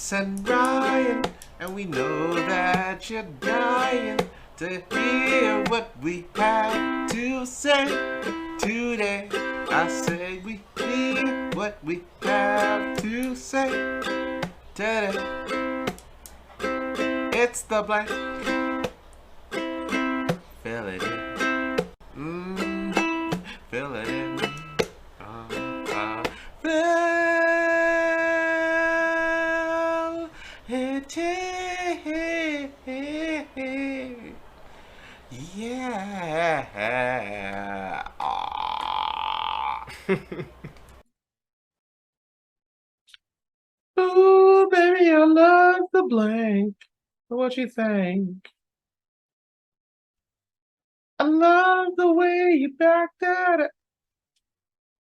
Carlos and Ryan, and we know that you're dying to hear what we have to say today. I say we hear what we have to say today. It's the blank. Fill it in. Fill it in. Fill it in. Yeah. Oh, baby, I love the blank. What you think? I love the way you backed at it.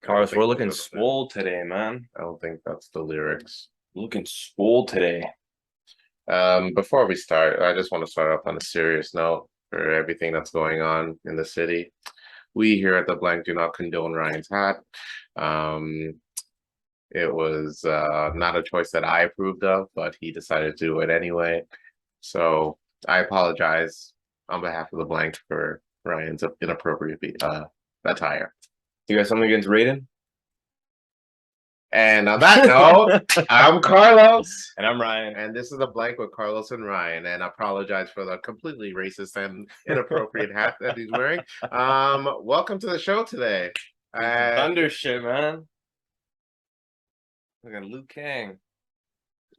Carlos, we're looking swole today, man. I don't think that's the lyrics. Looking swole today. Before we start, I just want to start off on a serious note for everything that's going on in the city. We here at the Blank do not condone Ryan's hat. It was not a choice that I approved of, but he decided to do it anyway. So I apologize on behalf of the Blank for Ryan's inappropriate attire. You got something against Raiden? And on that note, I'm Carlos. And I'm Ryan. And this is the Blank with Carlos and Ryan. And I apologize for the completely racist and inappropriate hat that he's wearing. Welcome to the show today. Thunder shit, man. Look at Liu Kang.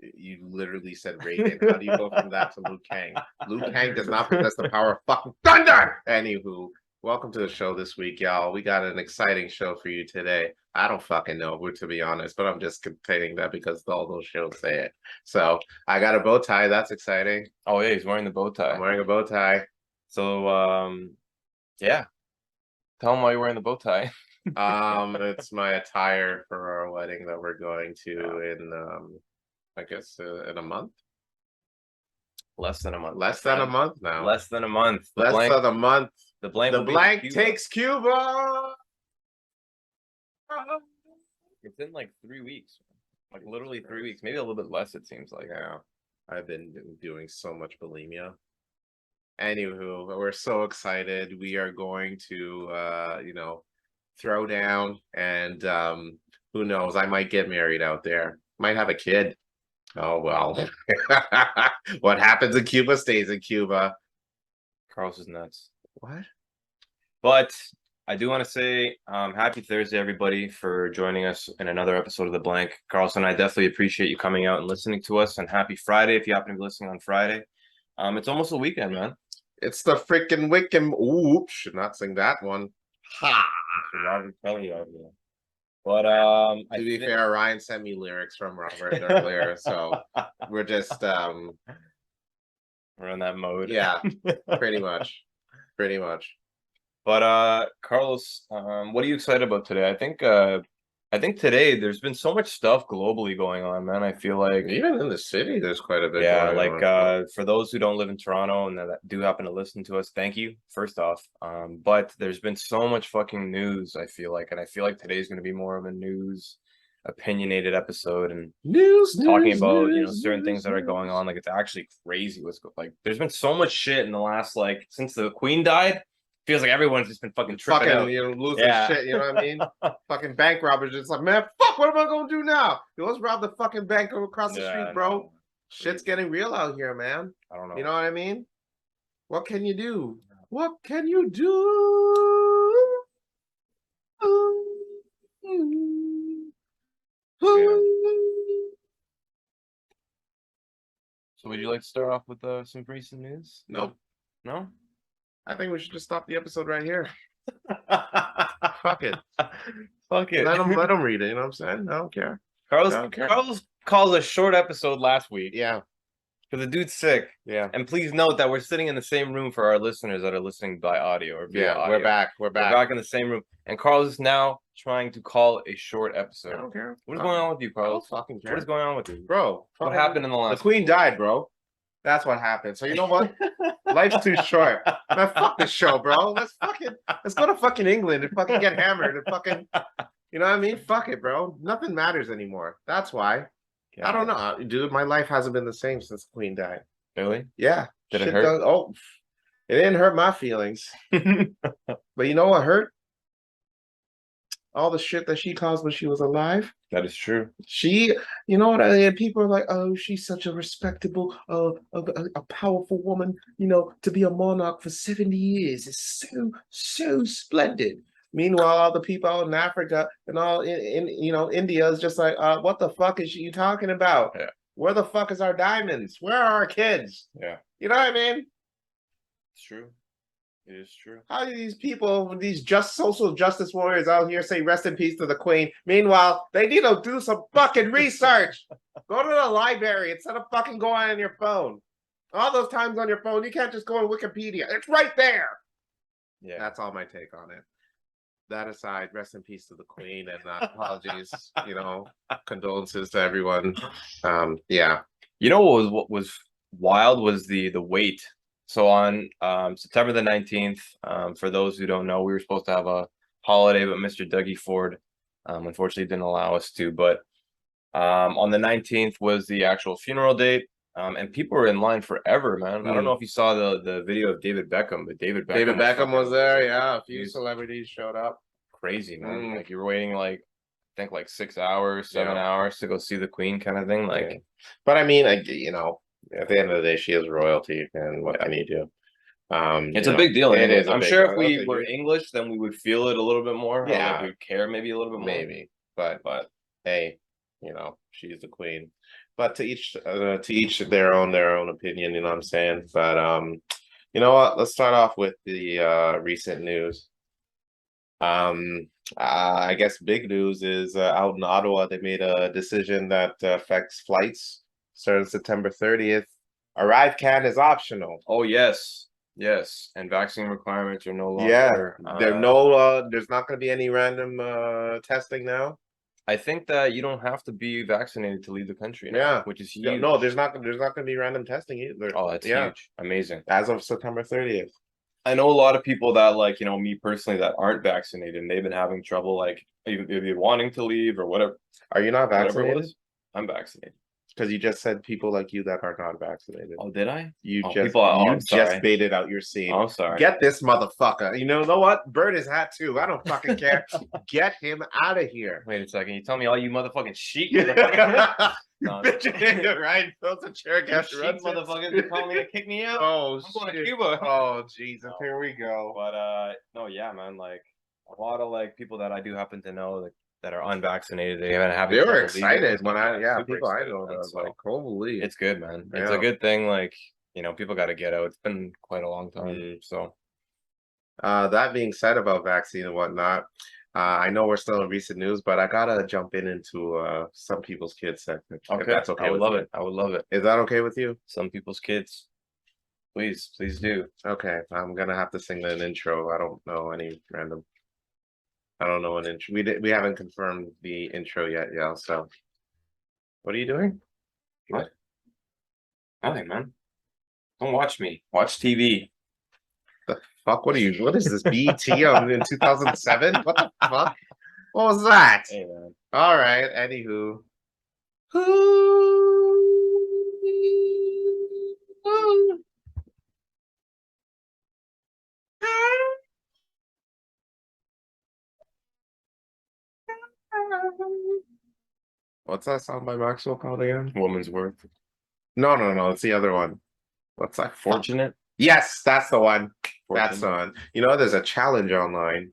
You literally said Raiden. How do you go from that to Liu Kang? Liu Kang does not possess the power of fucking thunder! Anywho, welcome to the show this week, y'all. We got an exciting show for you today. I don't fucking know, to be honest, but I'm just containing that because all those shows say it. So I got a bow tie. That's exciting. Oh, yeah, he's wearing the bow tie. I'm wearing a bow tie. So, yeah. Tell him why you're wearing the bow tie. It's my attire for our wedding that we're going to in, I guess, in a month. Less than a month. Less than a month now. Less than a month. Less than a month. The Blank. The Blank takes Cuba. It's in like 3 weeks. Like literally 3 weeks. Maybe a little bit less, it seems like. Yeah. I've been doing so much bulimia. Anywho, we're so excited. We are going to, throw down, and who knows? I might get married out there. Might have a kid. Oh, well. What happens in Cuba stays in Cuba. Carlos is nuts. What? But I do want to say happy Thursday, everybody, for joining us in another episode of The Blank. Carlos and I definitely appreciate you coming out and listening to us. And happy Friday if you happen to be listening on Friday. It's almost a weekend, man. It's the freaking weekend. Ooh, should not sing that one. Ha! Robert Kelly out here. But to be fair, Ryan sent me lyrics from Robert earlier, so we're just we're in that mode. Yeah, pretty much. But Carlos, what are you excited about today? I think today there's been so much stuff globally going on, man. I feel like even in the city there's quite a bit. Yeah, going on. For those who don't live in Toronto and that do happen to listen to us, thank you first off. But there's been so much fucking news, I feel like, and I feel like today's going to be more of a news opinionated episode and talking about certain things that are going on. Like, it's actually crazy what's like. There's been so much shit in the last, like, since the Queen died. Feels like everyone's just been fucking tripping out. Losing shit, you know what I mean? Fucking bank robbers just like, man, fuck, what am I gonna do now? Yo, let's rob the fucking bank across the street, bro. No. Shit's getting real out here, man. I don't know. You know what I mean? What can you do? What can you do? Yeah. So would you like to start off with some recent news? Nope. No? I think we should just stop the episode right here. Fuck it. Fuck it. Let them read it. You know what I'm saying? I don't care. Carlos called a short episode last week. Yeah. Because the dude's sick. Yeah. And please note that we're sitting in the same room for our listeners that are listening by audio or via audio. We're back. We're back in the same room. And Carlos is now trying to call a short episode. I don't care. What is going on with you, Carlos? I don't fucking care. What is going on with you? Bro. What happened in the last The Queen died, bro. That's what happened. So you know what? Life's too short. Man, fuck this show, bro. Let's go to fucking England and fucking get hammered and fucking, you know what I mean? Fuck it, bro. Nothing matters anymore. That's why. I don't know, dude. My life hasn't been the same since the Queen died. Really? Yeah. Did it Shit hurt? oh, it didn't hurt my feelings. But you know what hurt? All the shit that she caused when she was alive. That is true. She, you know what? People are like, oh, she's such a respectable, a powerful woman. You know, to be a monarch for 70 years is so splendid. Meanwhile, all the people out in Africa and all in India is just like, what the fuck is you talking about? Yeah. Where the fuck is our diamonds? Where are our kids? Yeah. You know what I mean? It's true. It is true. How do these people, these social justice warriors out here say rest in peace to the Queen? Meanwhile, they need to do some fucking research. Go to the library instead of fucking going on your phone. All those times on your phone, you can't just go on Wikipedia. It's right there. Yeah. That's all my take on it. That aside, rest in peace to the Queen, and apologies, condolences to everyone. Yeah. You know what was wild was the wait. So on September the 19th, for those who don't know, we were supposed to have a holiday, but Mr. Dougie Ford unfortunately didn't allow us to. But on the 19th was the actual funeral date. And people were in line forever, man. I don't know if you saw the video of David Beckham, but David Beckham was there. Yeah, a few celebrities showed up. Crazy, man. Like you were waiting I think 6 hours, 7 hours to go see the Queen, kind of thing. Like, but I mean, at the end of the day, she is royalty, and what can you do? It's a big deal. It is. I'm sure if we were English, then we would feel it a little bit more. Yeah, like we'd care maybe a little bit more. Maybe, but hey, she's the Queen. But to each their own opinion. You know what I'm saying? But you know what? Let's start off with the recent news. I guess big news is out in Ottawa, they made a decision that affects flights starting September 30th. Arrive can is optional. Oh yes, and vaccine requirements are no longer. Yeah, there's not going to be any random testing now. I think that you don't have to be vaccinated to leave the country now, yeah, which is huge. No, there's not going to be random testing either. Oh, that's huge. Amazing. As of September 30th. I know a lot of people that me personally that aren't vaccinated, and they've been having trouble maybe wanting to leave or whatever. Are you not vaccinated? I'm vaccinated. Because you just said people like you that are not vaccinated. Oh, did I? You just baited out your scene. Oh, I'm sorry. Get this motherfucker. You know what? Burn his hat too. I don't fucking care. Get him out of here. Wait a second. You tell me all you motherfucking sheep motherfuckers. Right? Fills a chair against sheep motherfuckers. You calling me to kick me out? Oh, I'm going to Cuba. Oh, Jesus. Here we go. But no, yeah, man. Like a lot of people that I do happen to know that are unvaccinated, they were excited when people I know that was like, holy, it's good, man. It's a good thing. People got to get out. It's been quite a long time. So that being said about vaccine and whatnot, I know we're still in recent news, but I gotta jump into some people's kids segment. Okay, that's okay. I would love it. I would love it. Is that okay with you? Some people's kids. Please do. Okay, I'm gonna have to sing an intro. I don't know any random. I don't know an intro. We haven't confirmed the intro yet, y'all. So, what are you doing? What? Nothing, man. Don't watch me. Watch TV. The fuck? What is this? BT in 2007? What the fuck? What was that? Hey, man. All right. Anywho. What's that song by Maxwell called again? Woman's Worth. No. It's the other one. What's that? Fortunate? Yes, that's the one. Fortunate. That's the one. There's a challenge online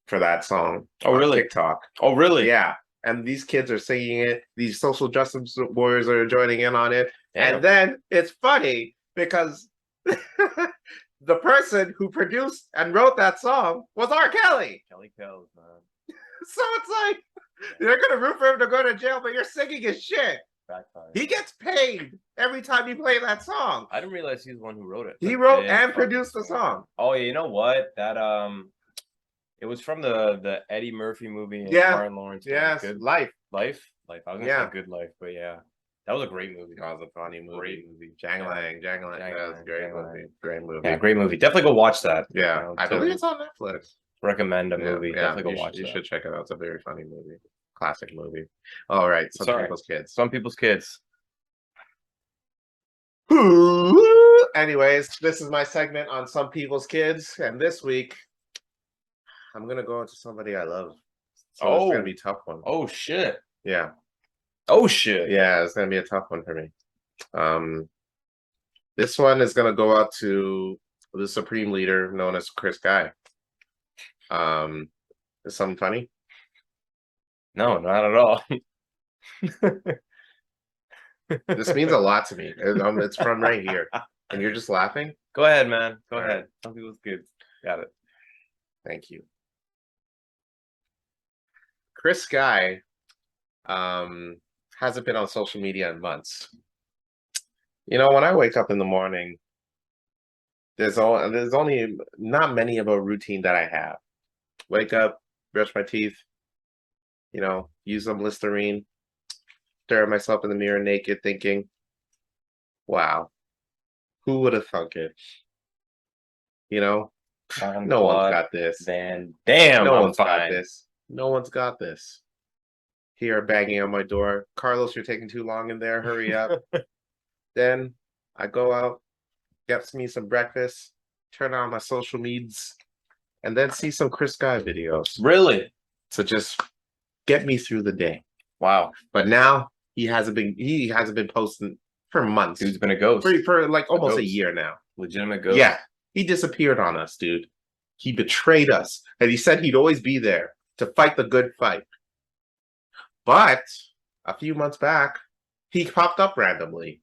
for that song. Oh, really? TikTok. Oh, really? Yeah. And these kids are singing it. These social justice warriors are joining in on it. Damn. And then it's funny because the person who produced and wrote that song was R. Kelly. Kelly Kells, man. So it's like, you're going to root for him to go to jail, but you're singing his shit. Backfire. He gets paid every time you play that song. I didn't realize he was the one who wrote it. He wrote and produced the song. Oh, yeah, you know what? That it was from the Eddie Murphy movie and Martin Lawrence. Yes, Good Life. I was gonna say Good Life, but yeah. That was a great movie. That was a funny movie. Great movie. Jangling. That was a great movie. Great movie. Yeah, great movie. Definitely go watch that. Yeah. I believe it's on Netflix. Recommend a movie. Definitely go watch that. You should check it out. It's a very funny movie. Classic movie. All right, Some Sorry. People's Kids. Some People's Kids. Anyways, this is my segment on Some People's Kids, and this week I'm gonna go into somebody I love. So it's gonna be a tough one. Oh shit. Yeah. Oh shit. Yeah, it's gonna be a tough one for me. This one is gonna go out to the Supreme Leader known as Chris Guy. Is something funny? No, not at all. This means a lot to me. It's from right here, and you're just laughing. Go ahead, man. Go All ahead. right. Some People's Kids. Got it. Thank you. Chris Guy hasn't been on social media in months. You know, when I wake up in the morning, there's only not many of a routine that I have. Wake up, brush my teeth, you know, use some Listerine, stare at myself in the mirror naked, thinking, wow, who would have thunk it? You know, no one's got this. Then damn, No I'm one's got fine. this. No one's got this. Here banging on my door. Carlos, you're taking too long in there. Hurry up. Then I go out, get me some breakfast, turn on my social medias, and then see some Chris Guy videos. Really? So just get me through the day. Wow. But now he hasn't been posting for months. Dude's been a ghost. For like almost a ghost. year now. Legitimate ghost. Yeah. He disappeared on us, dude. He betrayed us. And he said he'd always be there to fight the good fight. But a few months back, he popped up randomly.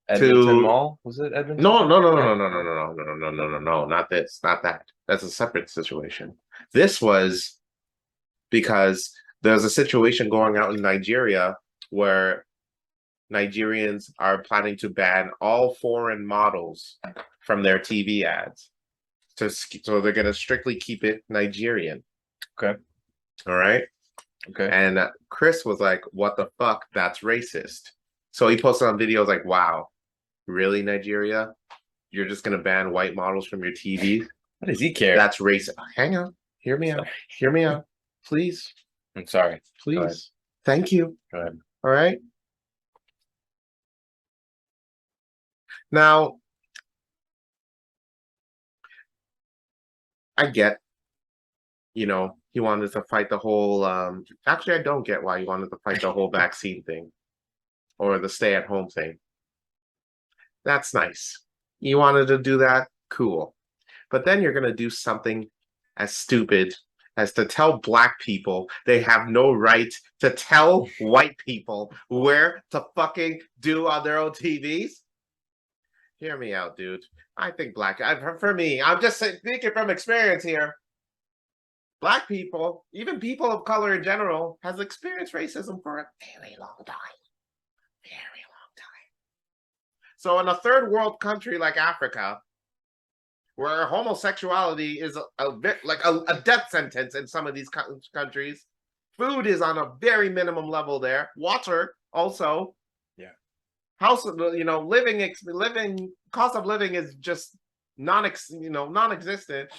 Edmonton Mall? Was it Edmonton? No, not this, not that. That's a separate situation. This was because there's a situation going out in Nigeria where Nigerians are planning to ban all foreign models from their TV ads. So they're going to strictly keep it Nigerian. Okay. All right. Okay. And Chris was like, what the fuck? That's racist. So he posted on videos like, wow, really, Nigeria? You're just going to ban white models from your TV? What does he care? That's racist. Hang on. Hear me out. Hear me out. Please. I'm sorry. Please. Thank you. Go ahead. All right. Now, I get, you know, he wanted to fight the whole, actually, I don't get why he wanted to fight the whole vaccine thing or the stay-at-home thing. That's nice. You wanted to do that? Cool. But then you're going to do something as stupid as to tell black people they have no right to tell white people where to fucking do on their own TVs? Hear me out, dude. I think for me, I'm just speaking from experience here. Black people, even people of color in general, has experienced racism for a very long time. Very long time. So in a third world country like Africa, where homosexuality is a bit like a death sentence in some of these countries, food is on a very minimum level there. Water also. Yeah. House, you know, living cost of living is just non-existent.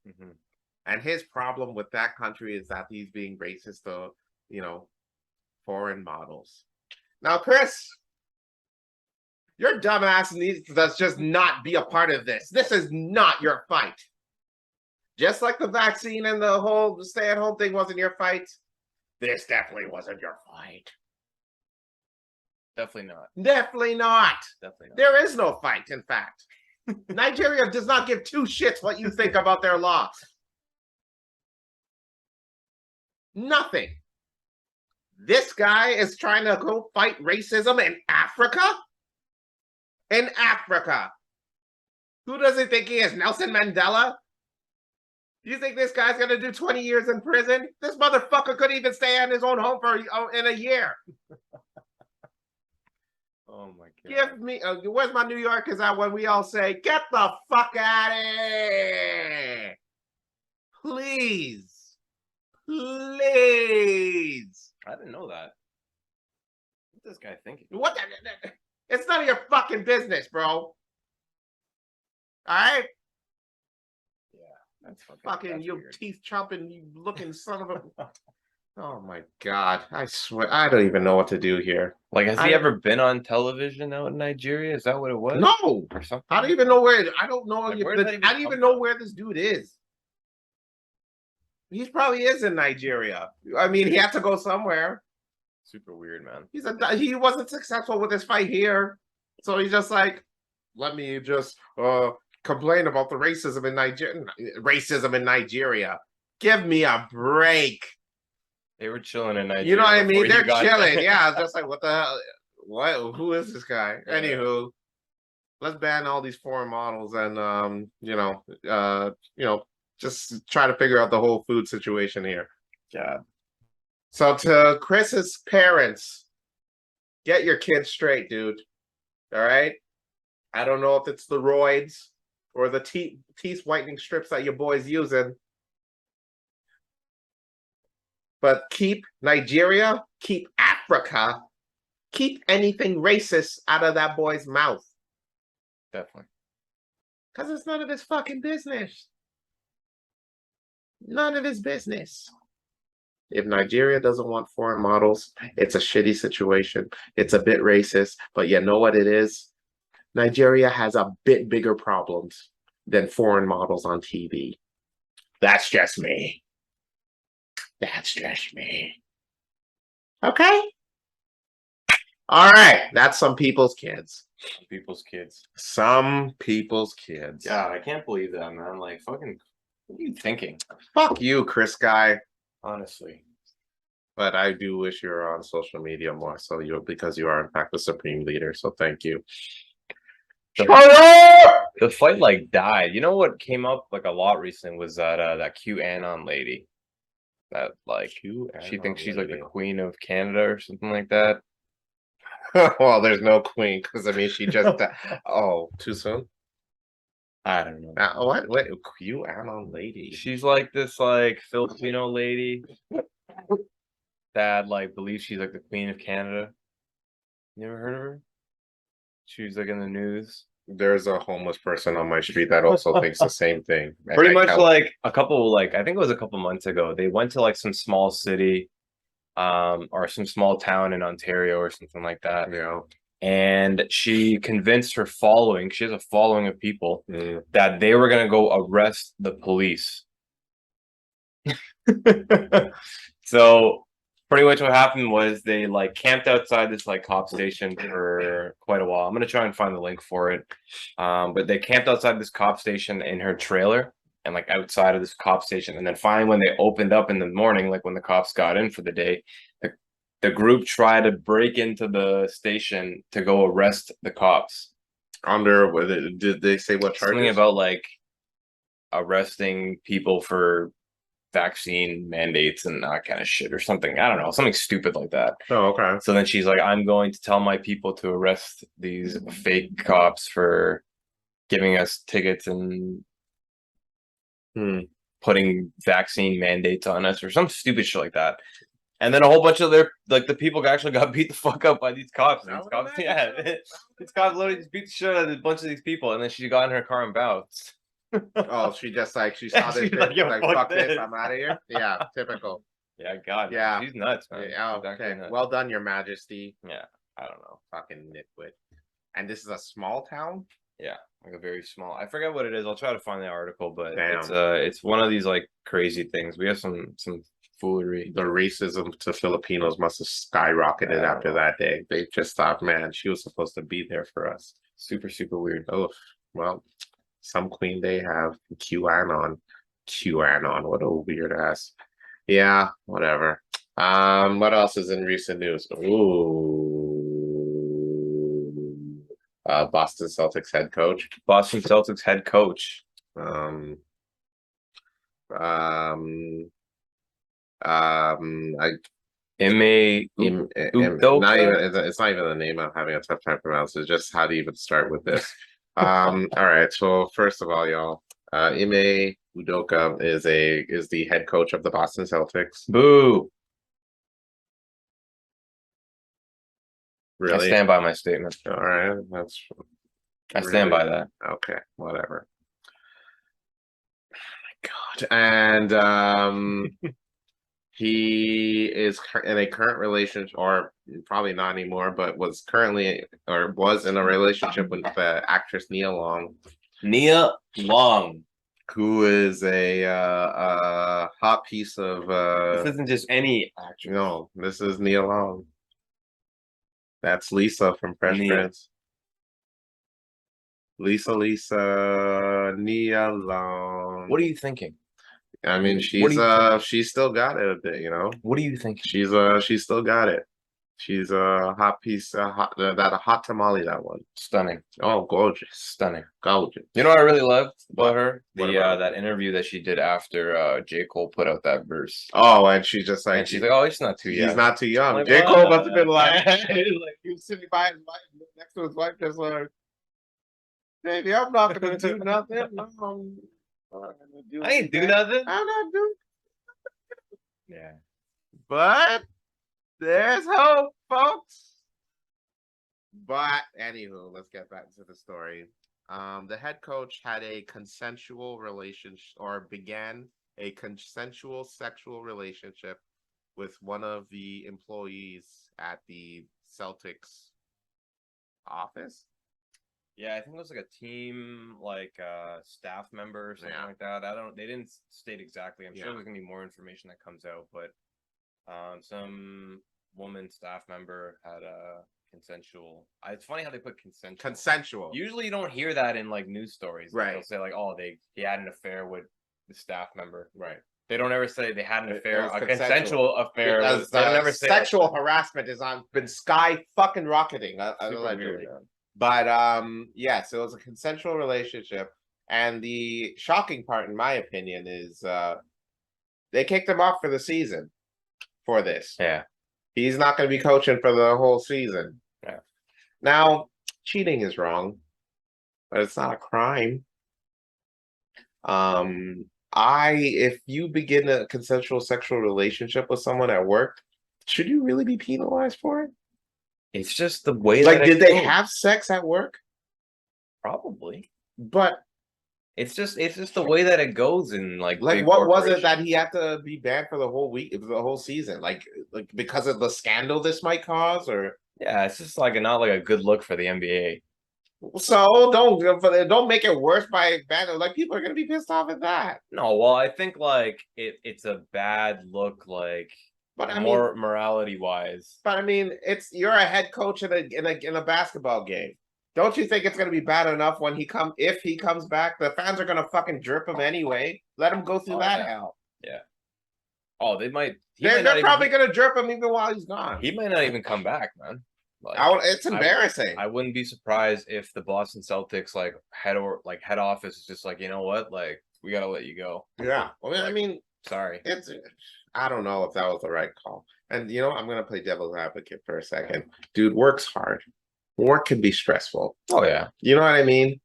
Mm-hmm. And his problem with that country is that he's being racist to, you know, foreign models. Now, Chris, your dumbass needs to just not be a part of this. This is not your fight. Just like the vaccine and the whole stay-at-home thing wasn't your fight, this definitely wasn't your fight. Definitely not. Definitely not. Definitely not. There is no fight, in fact. Nigeria does not give two shits what you think about their laws. Nothing. This guy is trying to go fight racism in Africa? In Africa. Who does he think he is? Nelson Mandela? You think this guy's going to do 20 years in prison? This motherfucker couldn't even stay in his own home in a year. Oh my God. Give me, where's my New Yorkers at when we all say, get the fuck out of here. Please. Please. I didn't know that. What's this guy thinking? What? It's none of your fucking business, bro. All right? Yeah, that's fucking you teeth chomping, you looking son of a. Oh my God. I swear, I don't even know what to do here. Like, has he ever been on television out in Nigeria? Is that what it was? No. Or something? I don't even know where, I don't know. Like, If where did that even I don't come even know from? where this dude is. He probably is in Nigeria. I mean, he had to go somewhere. Super weird, man. He wasn't successful with his fight here. So he's just like, let me just complain about the racism in Nigeria. Give me a break. They were chilling in Nigeria. You know what I mean? They're chilling. There. Yeah, it's just like, what the hell? What? Who is this guy? Yeah. Anywho, let's ban all these foreign models and just try to figure out the whole food situation here. Yeah. So to Chris's parents, get your kids straight, dude. All right. I don't know if it's the roids or the teeth whitening strips that your boy's using, but keep Nigeria, keep Africa, keep anything racist out of that boy's mouth. Definitely. Because it's none of his fucking business. None of his business. If Nigeria doesn't want foreign models, it's a shitty situation. It's a bit racist, but you know what it is? Nigeria has a bit bigger problems than foreign models on TV. That's just me. That's just me. Okay? All right. That's some people's kids. People's kids. Some people's kids. God, I can't believe that, man. Like, fucking, what are you thinking? Fuck you, Chris guy. Honestly. But I do wish you were on social media more, because you are in fact the supreme leader. So thank you. The fight like died. You know what came up like a lot recently was that QAnon lady. That like she thinks she's like the queen of Canada or something like that. Well, there's no queen because I mean she just oh, too soon. I don't know. What? Wait, QAnon lady? She's like this like Filipino lady that like believes she's like the queen of Canada. You ever heard of her? She's like in the news. There's a homeless person on my street that also thinks the same thing. Pretty much like a couple, like I think it was a couple months ago. They went to like some small city, or some small town in Ontario or something like that. Yeah. And she convinced her following, she has a following of people, that they were gonna go arrest the police. So pretty much what happened was they like camped outside this like cop station for quite a while. I'm gonna try and find the link for it. But they camped outside this cop station in her trailer and like outside of this cop station. And then finally when they opened up in the morning, like when the cops got in for the day, the group tried to break into the station to go arrest the cops. Did they say what charges? Something about like arresting people for vaccine mandates and that kind of shit or something. I don't know, something stupid like that. Oh, okay. So then she's like, I'm going to tell my people to arrest these fake cops for giving us tickets and putting vaccine mandates on us or some stupid shit like that. And then a whole bunch of the people actually got beat the fuck up by these cops. These cops literally just beat the shit out of a bunch of these people. And then she got in her car and bounced. Oh, she saw this shit, like fuck this, I'm out of here. Yeah, typical. Yeah, God, yeah, she's nuts, man. Yeah, okay, nuts. Well done, Your Majesty. Yeah, I don't know, fucking nitwit. And this is a small town. Yeah, like a very small. I forget what it is. I'll try to find the article, but it's one of these like crazy things. We have some foolery. The racism to Filipinos must have skyrocketed after that day. They just thought, man, she was supposed to be there for us. Super, super weird. Oh, well. Some queen they have. QAnon. What a weird ass. Yeah, whatever. What else is in recent news? Ooh. Boston Celtics head coach. Ime Udoka. It's not even the name I'm having a tough time pronouncing. It's just how to even start with this. All right. So first of all, y'all, Ime Udoka is the head coach of the Boston Celtics. Boo. Really? I stand by my statement. All right. I stand by that. Okay. Whatever. Oh my God. And He is in a current relationship, or probably not anymore, but was in a relationship with the actress Nia Long. Nia Long. Who is a hot piece of This isn't just any actress. No, this is Nia Long. That's Lisa from Fresh Prince. Lisa, Nia Long. What are you thinking? I mean, she's still got it a bit, you know. What do you think? She's still got it. She's a hot piece, that hot tamale, that one. Stunning. Oh, gorgeous. Stunning. Gorgeous. You know what I really loved about her? About that interview that she did after J. Cole put out that verse. Oh, and she's just like, she's like, oh, he's not too young. He's not too young. Like, J. Cole must have been like, he was sitting by his wife, next to his wife, just like, baby, I'm not gonna do nothing. I ain't do nothing. I'm not doing. Yeah. But there's hope, folks. But anywho, let's get back to the story. The head coach had a consensual relationship, or began a consensual sexual relationship with one of the employees at the Celtics office. Yeah, I think it was like a team, staff member or something like that. They didn't state exactly. I'm sure there's gonna be more information that comes out, but some woman staff member had a consensual. It's funny how they put consensual. Consensual. Usually you don't hear that in like news stories. Right. They'll say like, oh, he had an affair with the staff member. Right. They don't ever say they had an affair, a consensual affair. Because they don't ever say sexual harassment is been sky fucking rocketing allegedly. But yes, it was a consensual relationship, and the shocking part, in my opinion, is they kicked him off for the season for this. Yeah, he's not going to be coaching for the whole season. Yeah. Now, cheating is wrong, but it's not a crime. If you begin a consensual sexual relationship with someone at work, should you really be penalized for it? It's just the way did they have sex at work? Probably. But it's just the way that it goes in like what was it that he had to be banned for the whole week, the whole season? Like because of the scandal this might cause, or it's just not like a good look for the NBA. So don't make it worse by banning. Like people are gonna be pissed off at that. No, well, I think it's a bad look, but more morality wise. But I mean, you're a head coach in a basketball game. Don't you think it's gonna be bad enough when if he comes back, the fans are gonna fucking drip him anyway. Let him go through that hell. Yeah. Oh, they might. They're probably gonna drip him even while he's gone. He might not even come back, man. It's embarrassing. I wouldn't be surprised if the Boston Celtics head office is just like, you know what, we gotta let you go. Yeah. Well, I mean, sorry. I don't know if that was the right call. And I'm gonna play devil's advocate for a second. Dude, work's hard. Work can be stressful. Oh yeah. You know what I mean?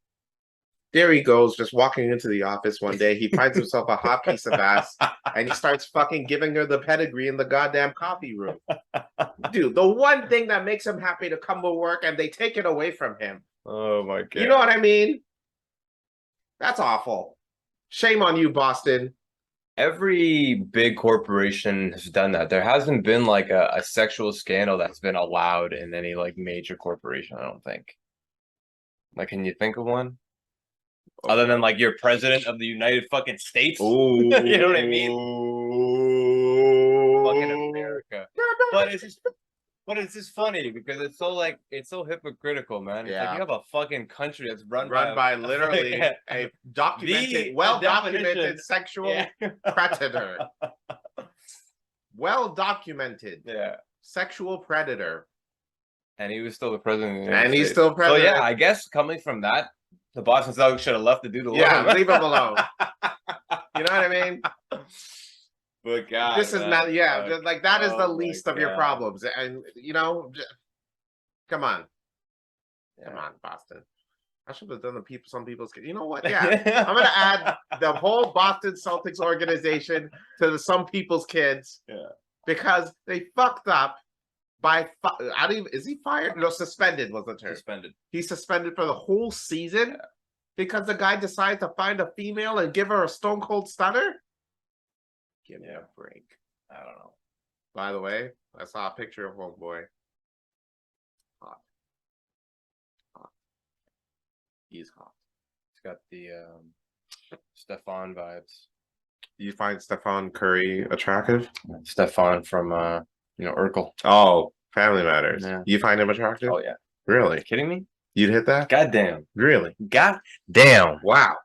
There he goes, just walking into the office one day. He finds himself a hot piece of ass, and he starts fucking giving her the pedigree in the goddamn coffee room. Dude, the one thing that makes him happy to come to work, and they take it away from him. Oh my god! You know what I mean? That's awful. Shame on you, Boston. Every big corporation has done that. There hasn't been a sexual scandal that's been allowed in any major corporation. I don't think. Can you think of one? Okay. Other than your president of the United fucking States. Ooh. You know what I mean? Fucking America. But it's just funny because it's so hypocritical, man. It's like you have a fucking country that's run by literally a documented, well-documented sexual predator. Well-documented. Yeah. Sexual predator. And he was still the president. And he's still president. So yeah, I guess coming from that, the Boston Celtics should have left the dude alone. Yeah, leave him alone. You know what I mean? But God, this is not. Yeah, that is the least of your problems, and come on, come on, Boston. I should have done some people's. You know what? Yeah, I'm gonna add the whole Boston Celtics organization to some people's kids. Yeah, because they fucked up. Is he fired? No, suspended was the term. Suspended. He's suspended for the whole season because the guy decided to find a female and give her a stone cold stunner. Give me a break. I don't know. By the way, I saw a picture of homeboy. Hot. Hot. He's hot. He's got the Stefan vibes. Do you find Stefan Curry attractive? Stefan from Urkel. Oh, Family Matters. Yeah. You find him attractive? Oh yeah. Really? Kidding me? You'd hit that? Goddamn. Really? Goddamn. Wow.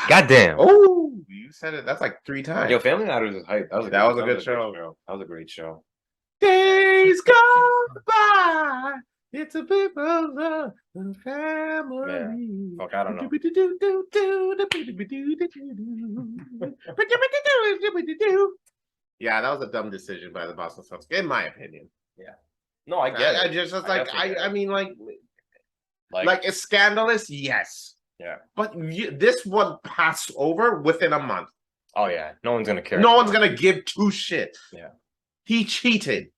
Goddamn. Oh, you said it. That's like 3 times. Yo, Family Matters is hype. That was a good show. That was a great show. Days go by. It's a bit of the family. Yeah. Fuck, I don't know. Yeah, that was a dumb decision by the Boston Celtics, in my opinion. Yeah. No, I get it. I just like I mean like it's scandalous, yes. Yeah. But this one passed over within a month. Oh yeah, no one's gonna care. No one's gonna give 2 shits. Yeah. He cheated.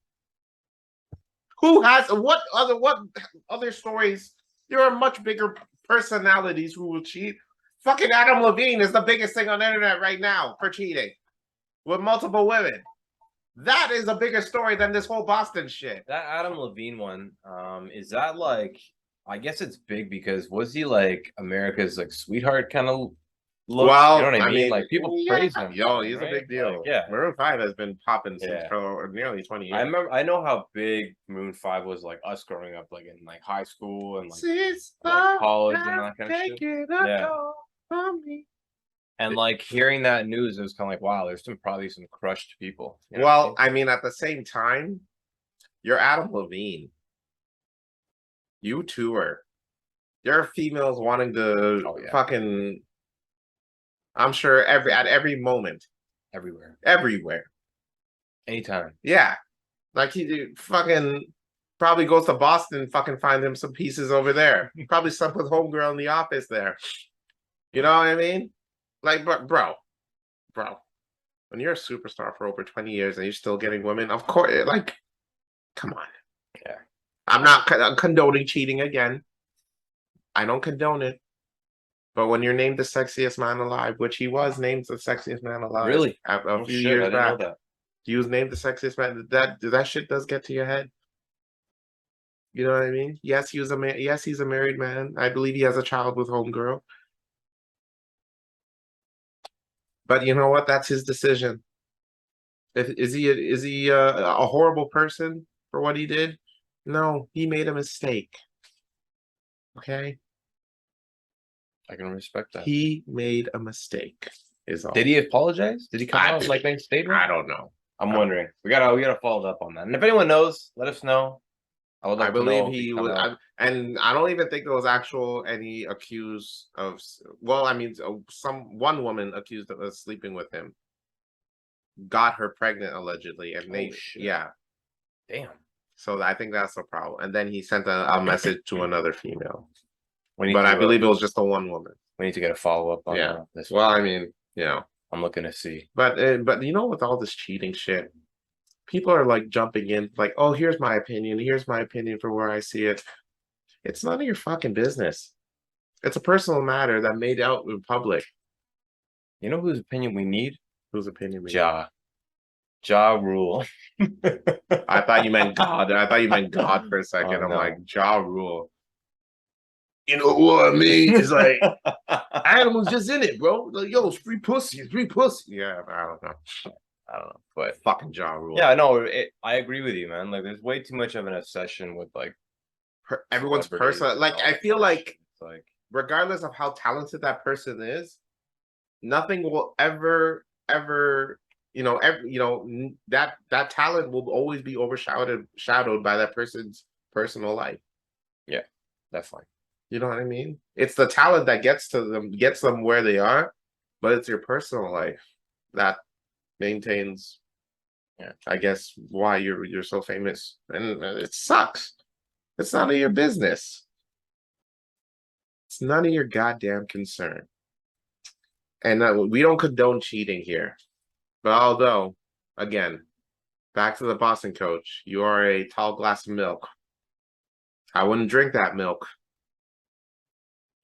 Who has what other stories? There are much bigger personalities who will cheat. Fucking Adam Levine is the biggest thing on the internet right now for cheating with multiple women. That is a bigger story than this whole Boston shit. That Adam Levine one, is that like? I guess it's big because was he like America's like sweetheart kind of look? Well, you know what I mean? Like people praise him. Yo, he's right? a big deal. Like, yeah, Maroon 5 has been popping since for nearly 20 years. I know how big Maroon 5 was like us growing up, like in like high school and like college and that kind of shit. Yeah. And like hearing that news, it was kind of like, wow, there's probably some crushed people. You know well, I mean, at the same time, you're Adam Levine. You tour. There are females wanting to fucking. I'm sure at every moment, everywhere, anytime. Yeah, like he fucking probably goes to Boston, fucking find him some pieces over there. Probably slept with homegirl in the office there. You know what I mean? Like, bro, when you're a superstar for over 20 years and you're still getting women, of course, like, come on. Yeah. I'm not condoning cheating again. I don't condone it. But when you're named the sexiest man alive, which he was named the sexiest man alive. Really? A few years back. He was named the sexiest man. That shit does get to your head. You know what I mean? Yes, he was yes, he's a married man. I believe he has a child with homegirl. But you know what? That's his decision. Is he a horrible person for what he did? No, he made a mistake. Okay. I can respect that. He made a mistake. Is all. Did he apologize? Did he come out like make a statement? I don't know. I'm wondering. We gotta follow up on that. And if anyone knows, let us know. I believe he was, and I don't even think there was any accused of. Well, I mean, one woman accused of sleeping with him, got her pregnant allegedly, and damn. So I think that's the problem. And then he sent a message to another female, but I believe it was just the one woman. We need to get a follow up on this. Well, I mean, I'm looking to see. But you know, with all this cheating shit, people are like jumping in, like, oh, here's my opinion. Here's my opinion for where I see it. It's none of your fucking business. It's a personal matter that made out in public. You know whose opinion we need? Whose opinion we need? Ja Rule. I thought you meant God. I thought you meant God for a second. I'm like, Ja Rule. You know what I mean? It's like Adam was just in it, bro. Like, yo, it's free pussy. It's free pussy. Yeah, I don't know. But fucking Ja Rule. Yeah, no, I agree with you, man. Like, there's way too much of an obsession with like everyone's personal. Like, I feel like regardless of how talented that person is, nothing will ever that talent will always be overshadowed by that person's personal life. Yeah, definitely. You know what I mean? It's the talent that gets them where they are, but it's your personal life that maintains, I guess, why you're so famous. And it sucks. It's none of your business. It's none of your goddamn concern. And we don't condone cheating here. But although, again, back to the Boston coach, you are a tall glass of milk. I wouldn't drink that milk.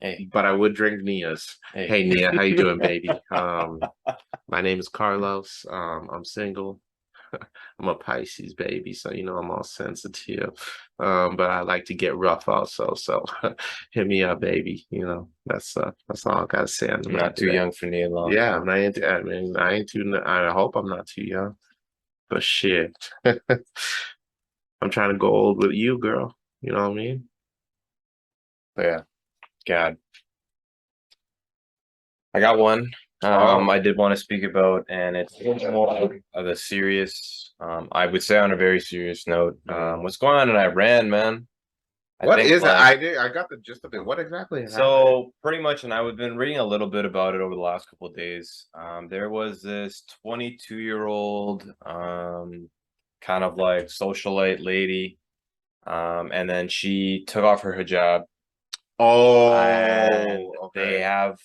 Hey. but I would drink Nia's. Hey. Hey Nia, how you doing, baby? My name is Carlos. I'm single. I'm a Pisces baby, so you know I'm all sensitive. But I like to get rough also. So hit me up, baby. You know, that's all I gotta say on the I'm matter not too today. young for Nia Long. Yeah, I'm not into, I mean, I ain't too, I hope I'm not too young. But shit. I'm trying to go old with you, girl. You know what I mean? But yeah, God. I got one. Oh. I did want to speak about, and it's more of a serious, I would say on a very serious note. What's going on in Iran, man? What is it? Like, I got the gist of it. What exactly happened? so pretty much, and I've been reading a little bit about it over the last couple of days. There was this 22-year-old, kind of like socialite lady, and then she took off her hijab. And Oh, they okay. have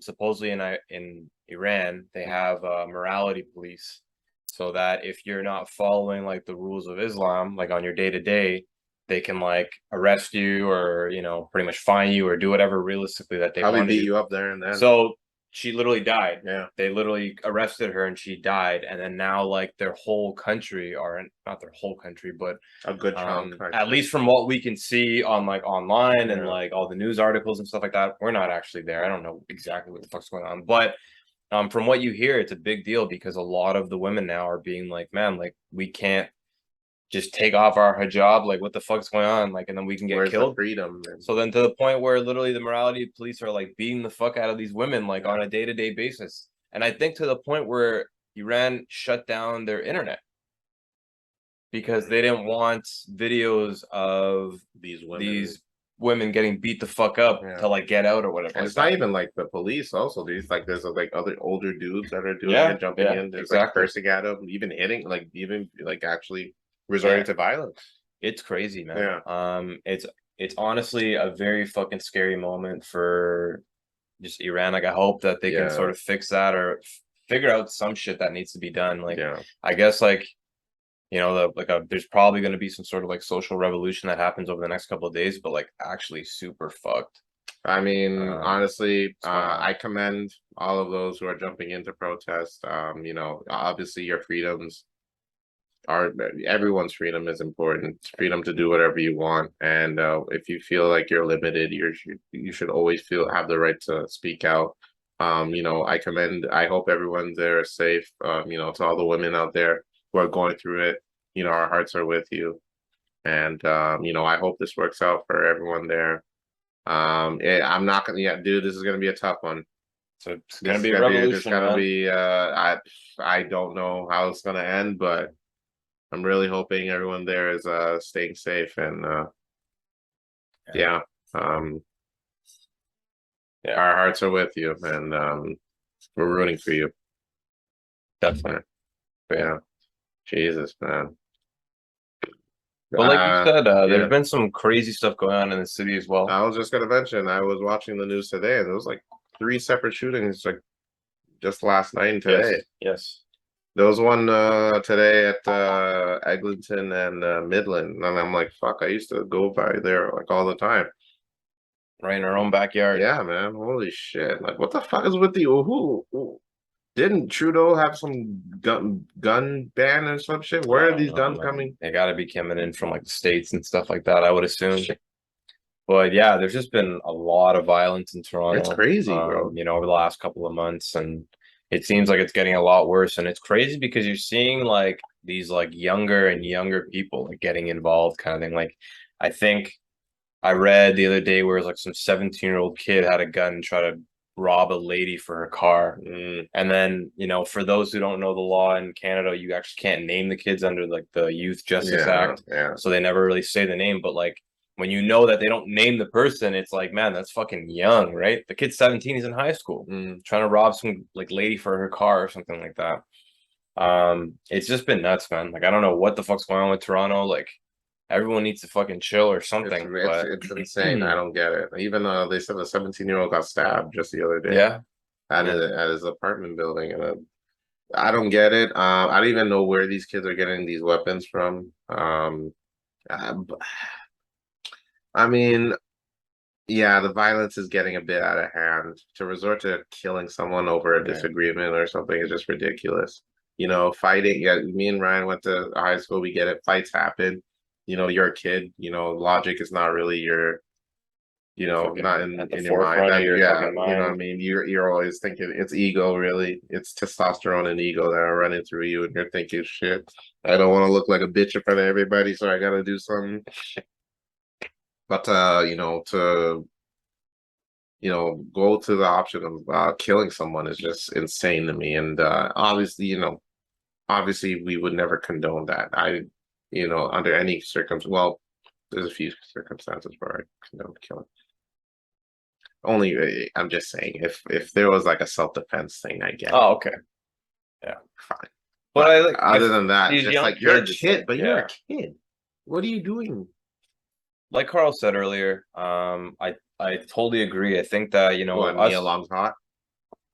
supposedly in Iran they have morality police, so that if you're not following like the rules of Islam, like on your day to day, they can like arrest you or pretty much fine you or do whatever realistically that they Probably want to beat do. you up there and then. So she literally died. Yeah. They literally arrested her and she died. And then now like their whole country, or not their whole country, but A good chunk. at least from what we can see on like online and Yeah. like all the news articles and stuff like that. We're not actually there. I don't know exactly what the fuck's going on, but from what you hear, it's a big deal because a lot of the women now are being like, man, like we can't just take off our hijab, like what the fuck's going on, like, and then we can get Where's killed. the freedom? So then to the point where literally the morality police are like beating the fuck out of these women like on a day-to-day basis. And I think to the point where Iran shut down their internet because they didn't want videos of These women getting beat the fuck up Yeah. to like get out or whatever. And like it's not that. even like the police also. There's like other older dudes that are doing Yeah, it, jumping yeah, in. There's like exactly. cursing at them, even hitting, like even like actually resorting to violence. It's crazy, man. Yeah. It's honestly a very fucking scary moment for just Iran. Like I hope that they can Yeah. sort of fix that or figure out some shit that needs to be done. Like Yeah. I guess like there's probably going to be some sort of like social revolution that happens over the next couple of days, but like actually super fucked. I mean, honestly, on. I commend all of those who are jumping into protest. You know, obviously your freedoms are everyone's freedom is important. Freedom to do whatever you want, and if you feel like you're limited, you should always have the right to speak out. You know, I hope everyone there is safe. You know, to all the women out there who are going through it, you know, our hearts are with you, and you know, I hope this works out for everyone there. I'm not gonna, yeah, dude, this is gonna be a tough one. So it's gonna be a revolution, It's gonna man. be I don't know how it's gonna end, but I'm really hoping everyone there is staying safe and yeah. Our hearts are with you and we're rooting for you. Definitely. Yeah. Jesus, man. But like you said, yeah. there's been some crazy stuff going on in the city as well. I was just gonna mention, I was watching the news today and there was like 3 separate shootings like just last night and today. Yes. There was one today at Eglinton and Midland, and I'm like, fuck, I used to go by there like all the time. Right in our own backyard. Yeah, man. Holy shit. Like, what the fuck is with the who? Didn't Trudeau have some gun ban or some shit? Where are these guns coming? They gotta be coming in from like the States and stuff like that, I would assume. But yeah, there's just been a lot of violence in Toronto. It's crazy, bro. You know, over the last couple of months, and it seems like it's getting a lot worse. And it's crazy because you're seeing like these like younger and younger people like getting involved, kind of thing. Like, I think I read the other day where it was like some 17-year-old kid had a gun and tried to rob a lady for her car. And then, you know, for those who don't know the law in Canada, you actually can't name the kids under like the Youth Justice Act. Yeah. So they never really say the name, but like when you know that they don't name the person, it's like, man, that's fucking young, right? The kid's 17, he's in high school, trying to rob some like lady for her car or something like that. It's just been nuts, man. Like I don't know what the fuck's going on with Toronto. Like everyone needs to fucking chill or something. It's insane. I don't get it. Even they said a 17-year-old got stabbed just the other day. Yeah. At his apartment building, and I don't get it. I don't even know where these kids are getting these weapons from. I mean, yeah, the violence is getting a bit out of hand. To resort to killing someone over a Yeah. disagreement or something is just ridiculous. Fighting. Yeah, me and Ryan went to high school. We get it. Fights happen. You're a kid. Logic is not really not Fucking at the in your mind. forefront of your Yeah, fucking you know what I mind. mean. You're always thinking it's ego, really. It's testosterone and ego that are running through you, and you're thinking, shit, I don't want to look like a bitch in front of everybody, so I gotta do something. But go to the option of killing someone is just insane to me. And obviously we would never condone that. Under any circumstance. Well, there's a few circumstances where I condone killing. Only, I'm just saying, if there was like a self-defense thing, I get it. Oh, okay. Yeah. Fine. But I like Other than that, these just young like you're a kids, it's kid, like, but you're yeah. a kid. What are you doing? Like Carl said earlier, I totally agree. I think that, What, Nia us, Long's hot?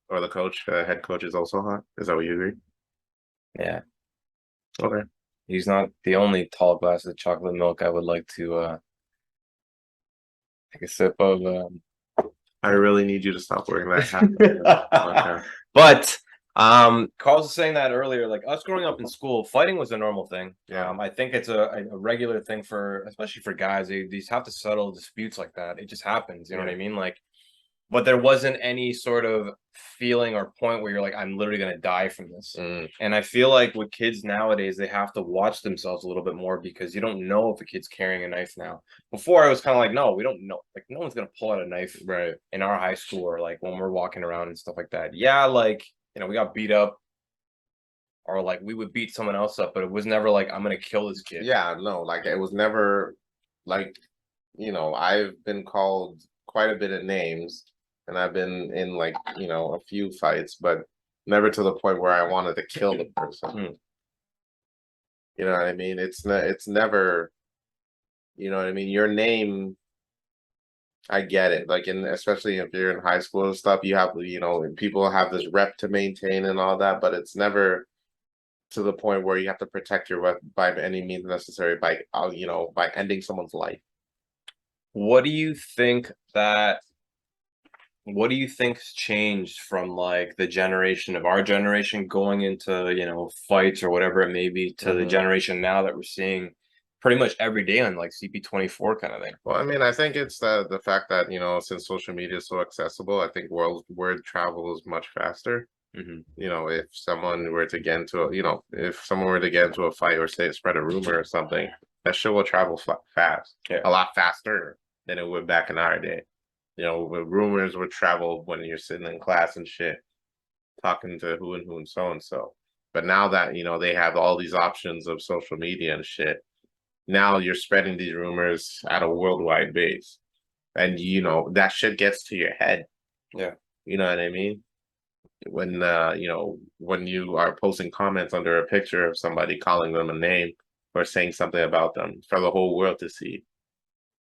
Or the coach, head coach is also hot? Is that what you agree? yeah, Okay. he's not the only tall glass of chocolate milk I would like to take a sip of. I really need you to stop wearing that hat. Okay. But Carl was saying that earlier, like us growing up in school, fighting was a normal thing. Yeah. I think it's a regular thing for, especially for guys. They just have to settle disputes like that. It just happens. You know what I mean? Like, but there wasn't any sort of feeling or point where you're like, I'm literally gonna die from this. And I feel like with kids nowadays, they have to watch themselves a little bit more because you don't know if a kid's carrying a knife now. Before I was kind of like, no, we don't know. Like, no one's gonna pull out a knife Right. in our high school or like when we're walking around and stuff like that. Yeah, like we got beat up or like we would beat someone else up, but it was never like I'm gonna kill this kid. Yeah, no, like it was never like, I've been called quite a bit of names and I've been in like, a few fights, but never to the point where I wanted to kill the person. You know what I mean? It's never, you know what I mean? Your name, I get it. Like especially if you're in high school and stuff, you have, people have this rep to maintain and all that, but it's never to the point where you have to protect your rep by any means necessary by ending someone's life. What do you think that what do you think's changed from like the generation of our generation going into, fights or whatever it may be to the generation now that we're seeing pretty much every day on like CP24 kind of thing? Well, I mean, I think it's the fact that, since social media is so accessible, I think word travel is much faster. If someone were to get into if someone were to get into a fight or say spread a rumor or something, that shit will travel fast, a lot faster than it would back in our day. Rumors would travel when you're sitting in class and shit, talking to who and so and so. But now that they have all these options of social media and shit, now you're spreading these rumors at a worldwide base, and that shit gets to your head. Yeah, you know what I mean. When you are posting comments under a picture of somebody, calling them a name or saying something about them for the whole world to see,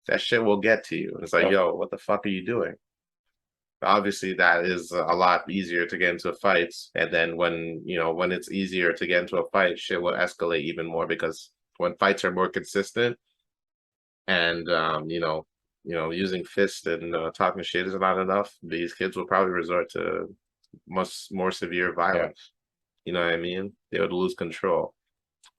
that shit will get to you. It's like, yep. yo, what the fuck are you doing? Obviously, that is a lot easier to get into fights. And then when it's easier to get into a fight, shit will escalate even more because when fights are more consistent and using fists and talking shit is not enough, these kids will probably resort to much more severe violence. You know what I mean? They would lose control.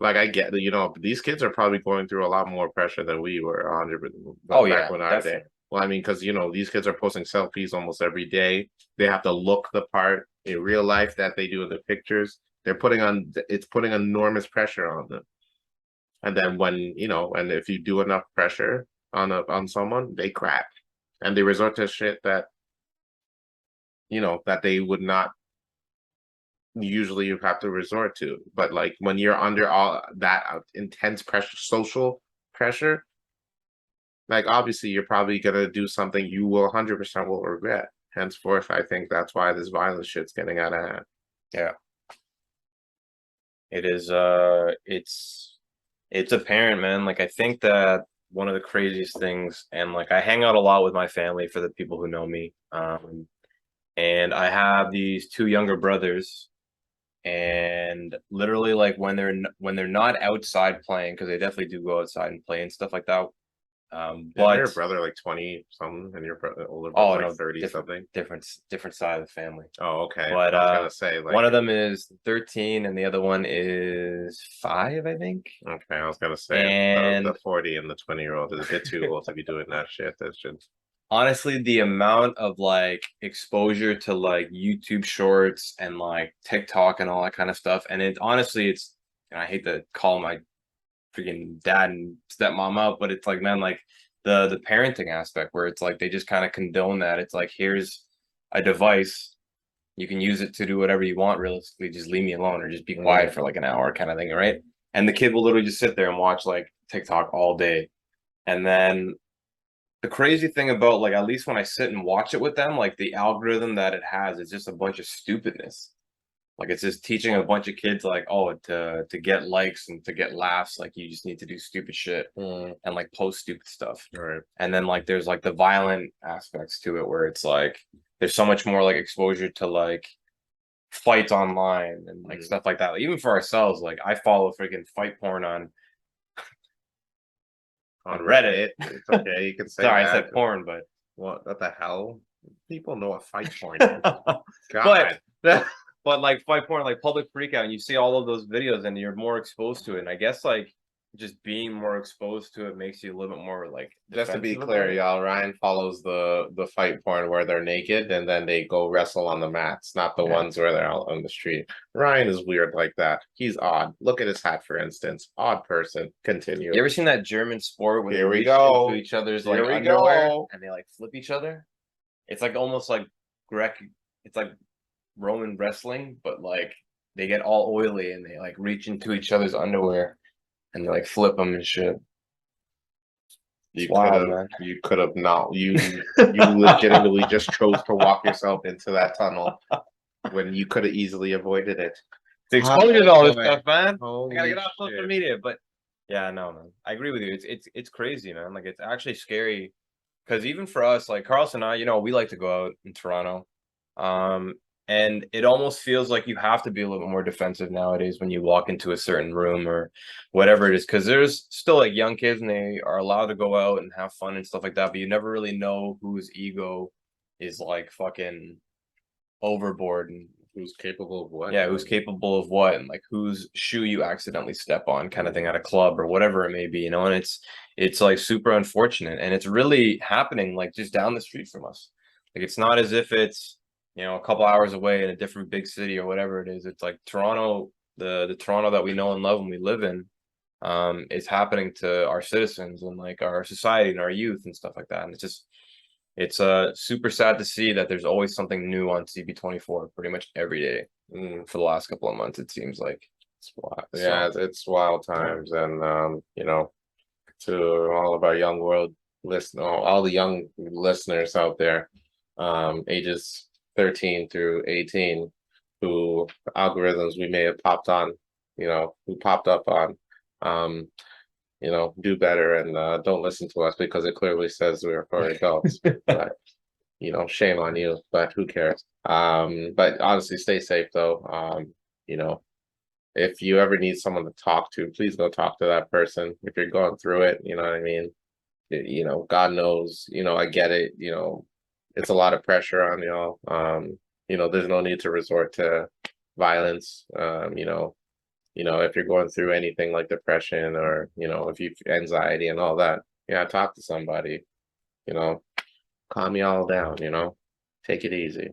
Like I get, these kids are probably going through a lot more pressure than we were 100 Oh back yeah, when our day. definitely. Well, I mean, because these kids are posting selfies almost every day. They have to look the part in real life that they do in the pictures. It's putting enormous pressure on them. And then and if you do enough pressure on someone, they crack, and they resort to shit that they would not usually you have to resort to. But like when you're under all that intense pressure, social pressure, like obviously you're probably gonna do something you will 100% will regret. Henceforth, I think that's why this violence shit's getting out of hand. Yeah. It is it's apparent, man. Like I think that one of the craziest things, and like I hang out a lot with my family for the people who know me. And I have these two younger brothers, and literally like when they're not outside playing, because they definitely do go outside and play and stuff like that. Isn't But your brother like 20 something, and your older oh brother's no, like 30 something? different side of the family. Oh, okay. But I was gonna say like one of them is 13 and the other one is 5, I think. okay, I was gonna say the And 40 and the 20-year-old is a bit too old to be doing that shit. That should honestly, the amount of like exposure to like YouTube shorts and like TikTok and all that kind of stuff, and it honestly, it's and I hate to call my freaking dad and stepmom out, but it's like, man, like the parenting aspect where it's like they just kind of condone that. It's like, here's a device, you can use it to do whatever you want. Realistically, just leave me alone or just be quiet for like an hour, kind of thing, right? And the kid will literally just sit there and watch like TikTok all day, and then the crazy thing about like at least when I sit and watch it with them, like the algorithm that it has is just a bunch of stupidness. Like it's just teaching a bunch of kids like, oh, to get likes and to get laughs, like you just need to do stupid shit and like post stupid stuff. right. And then like there's like the violent aspects to it where it's like there's so much more like exposure to like fights online and like stuff like that. Like, even for ourselves, like I follow freaking fight porn on Reddit. It's okay, you can say Sorry, I that. said porn, but What the hell? People know what fight porn is. but God. but like fight porn, like public freakout, and you see all of those videos, and you're more exposed to it. And I guess like just being more exposed to it makes you a little bit more like Just to be defensive about clear, it. y'all, Ryan follows the fight porn where they're naked and then they go wrestle on the mats, not the Yeah. ones where they're out on the street. Ryan is weird like that. He's odd. Look at his hat, for instance. Odd person. Continue. You ever seen that German sport where Here they we reach go. into each other's Here like we underwear go. and they like flip each other? It's like almost like Grec. It's like Roman wrestling, but like they get all oily and they like reach into each other's underwear and they like flip them and shit. It's wild, man. You could have not. You legitimately just chose to walk yourself into that tunnel when you could have easily avoided it. The exposure to all this boy. stuff, man. I Holy gotta get off social shit. media, but yeah, no, man. I agree with you. It's crazy, man. Like it's actually scary because even for us, like Carlson and I, you know, we like to go out in Toronto. Um, and it almost feels like you have to be a little bit more defensive nowadays when you walk into a certain room or whatever it is, because there's still like young kids and they are allowed to go out and have fun and stuff like that, but you never really know whose ego is like fucking overboard and Who's capable of what? yeah, who's capable of what and like whose shoe you accidentally step on kind of thing at a club or whatever it may be, you know, and it's like super unfortunate and it's really happening like just down the street from us. Like it's not as if it's, you know, a couple hours away in a different big city or whatever it is. It's like Toronto, the Toronto that we know and love and we live in, is happening to our citizens and like our society and our youth and stuff like that. And it's just it's super sad to see that there's always something new on CB24 pretty much every day for the last couple of months. It seems like it's wild. Yeah, it's wild times, and you know, to all of our young world listen, all the young listeners out there, ages 13 through 18, who algorithms we may have popped on, you know, who popped up on, um, you know, do better and don't listen to us because it clearly says we're for adults. But you know, shame on you, but who cares? But honestly, stay safe though. You know, if you ever need someone to talk to, please go talk to that person. If you're going through it, you know what I mean? You know, God knows, you know, I get it, you know, it's a lot of pressure on y'all. You know, there's no need to resort to violence. You know, if you're going through anything like depression or, you know, if you've anxiety and all that, yeah, talk to somebody, you know, calm you all down, you know, take it easy.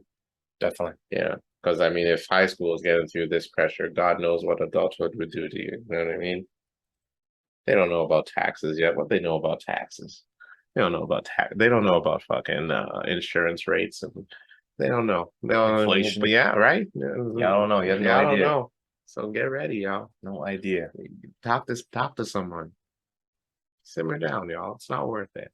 definitely. Yeah. Because I mean, if high school is getting through this pressure, God knows what adulthood would do to you. You know what I mean? They don't know about taxes yet. What they know about taxes? They don't know about tax. They don't know about fucking insurance rates, and they don't know. They don't, Inflation. yeah, right. Yeah, I don't know. You have no Yeah, I don't idea. know. So get ready, y'all. No idea. Talk to someone. Simmer down, y'all. It's not worth it.